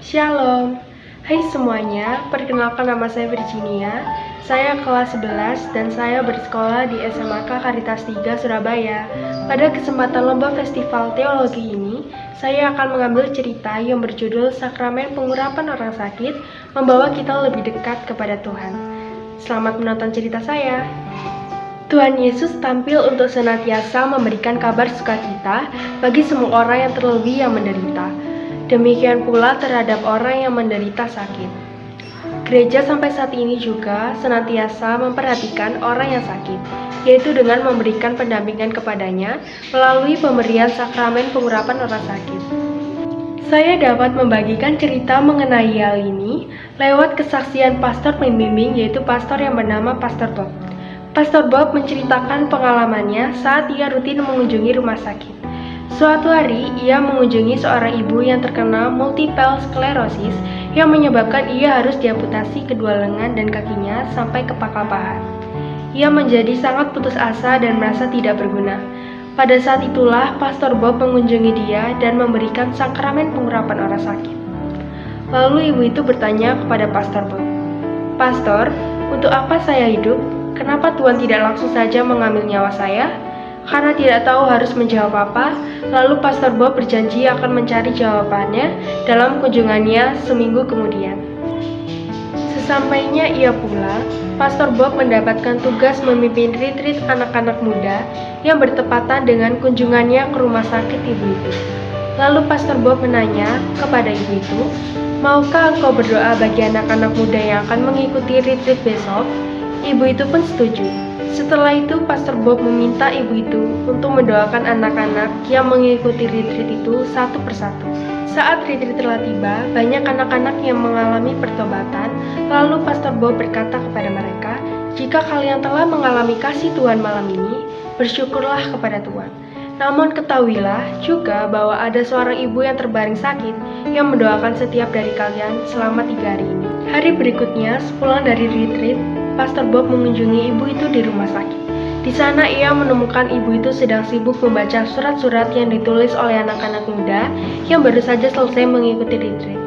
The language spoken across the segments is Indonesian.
Shalom. Hai semuanya, perkenalkan nama saya Virginia. Saya kelas 11 dan saya bersekolah di SMAK Karitas 3 Surabaya. Pada kesempatan lomba festival teologi ini, saya akan mengambil cerita yang berjudul Sakramen Pengurapan Orang Sakit, membawa kita lebih dekat kepada Tuhan. Selamat menonton cerita saya. Tuhan Yesus tampil untuk senantiasa memberikan kabar sukacita bagi semua orang yang terlebih yang menderita. Demikian pula terhadap orang yang menderita sakit. Gereja sampai saat ini juga senantiasa memperhatikan orang yang sakit, yaitu dengan memberikan pendampingan kepadanya melalui pemberian sakramen pengurapan orang sakit. Saya dapat membagikan cerita mengenai hal ini lewat kesaksian pastor pembimbing, yaitu pastor yang bernama Pastor Bob. Pastor Bob menceritakan pengalamannya saat ia rutin mengunjungi rumah sakit. Suatu hari, ia mengunjungi seorang ibu yang terkena multiple sclerosis yang menyebabkan ia harus diamputasi kedua lengan dan kakinya sampai ke pangkal paha. Ia menjadi sangat putus asa dan merasa tidak berguna. Pada saat itulah, Pastor Bob mengunjungi dia dan memberikan sakramen pengurapan orang sakit. Lalu ibu itu bertanya kepada Pastor Bob, "Pastor, untuk apa saya hidup? Kenapa Tuhan tidak langsung saja mengambil nyawa saya?" Karena tidak tahu harus menjawab apa, lalu Pastor Bob berjanji akan mencari jawabannya dalam kunjungannya seminggu kemudian. Sesampainya ia pulang, Pastor Bob mendapatkan tugas memimpin retreat anak-anak muda yang bertepatan dengan kunjungannya ke rumah sakit ibu itu. Lalu Pastor Bob menanya kepada ibu itu, "Maukah engkau berdoa bagi anak-anak muda yang akan mengikuti retreat besok?" Ibu itu pun setuju. Setelah itu, Pastor Bob meminta ibu itu untuk mendoakan anak-anak yang mengikuti retreat itu satu persatu. Saat retreat telah tiba, banyak anak-anak yang mengalami pertobatan. Lalu Pastor Bob berkata kepada mereka, "Jika kalian telah mengalami kasih Tuhan malam ini, bersyukurlah kepada Tuhan. Namun ketahuilah juga bahwa ada seorang ibu yang terbaring sakit yang mendoakan setiap dari kalian selama 3 hari ini." Hari berikutnya, sepulang dari retreat, Pastor Bob mengunjungi ibu itu di rumah sakit. Di sana ia menemukan ibu itu sedang sibuk membaca surat-surat yang ditulis oleh anak-anak muda yang baru saja selesai mengikuti retreat.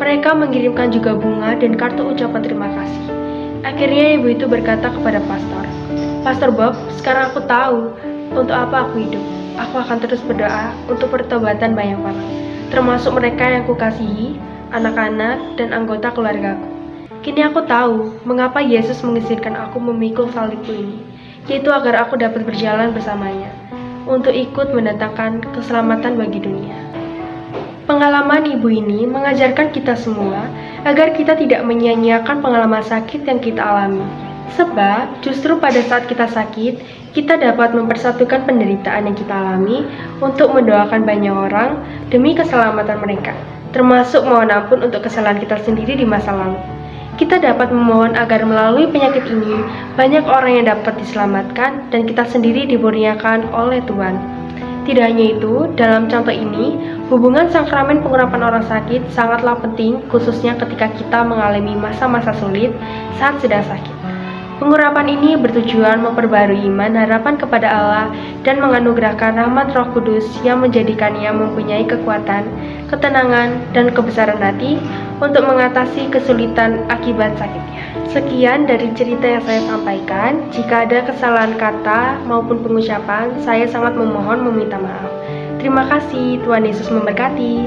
Mereka mengirimkan juga bunga dan kartu ucapan terima kasih. Akhirnya ibu itu berkata kepada pastor, "Pastor Bob, sekarang aku tahu untuk apa aku hidup. Aku akan terus berdoa untuk pertobatan banyak orang, termasuk mereka yang kukasihi, anak-anak dan anggota keluargaku. Kini aku tahu mengapa Yesus mengizinkan aku memikul salibku ini, yaitu agar aku dapat berjalan bersamanya, untuk ikut mendatangkan keselamatan bagi dunia." Pengalaman ibu ini mengajarkan kita semua agar kita tidak menyia-nyiakan pengalaman sakit yang kita alami. Sebab justru pada saat kita sakit, kita dapat mempersatukan penderitaan yang kita alami untuk mendoakan banyak orang demi keselamatan mereka, termasuk mohon ampun untuk kesalahan kita sendiri di masa lalu. Kita dapat memohon agar melalui penyakit ini, banyak orang yang dapat diselamatkan dan kita sendiri dikurniakan oleh Tuhan. Tidak hanya itu, dalam contoh ini, hubungan sakramen pengurapan orang sakit sangatlah penting, khususnya ketika kita mengalami masa-masa sulit saat sedang sakit. Pengurapan ini bertujuan memperbarui iman, harapan kepada Allah, dan menganugerahkan rahmat Roh Kudus yang menjadikannya mempunyai kekuatan, ketenangan, dan kebesaran hati untuk mengatasi kesulitan akibat sakitnya. Sekian dari cerita yang saya sampaikan. Jika ada kesalahan kata maupun pengucapan, saya sangat memohon meminta maaf. Terima kasih, Tuhan Yesus memberkati.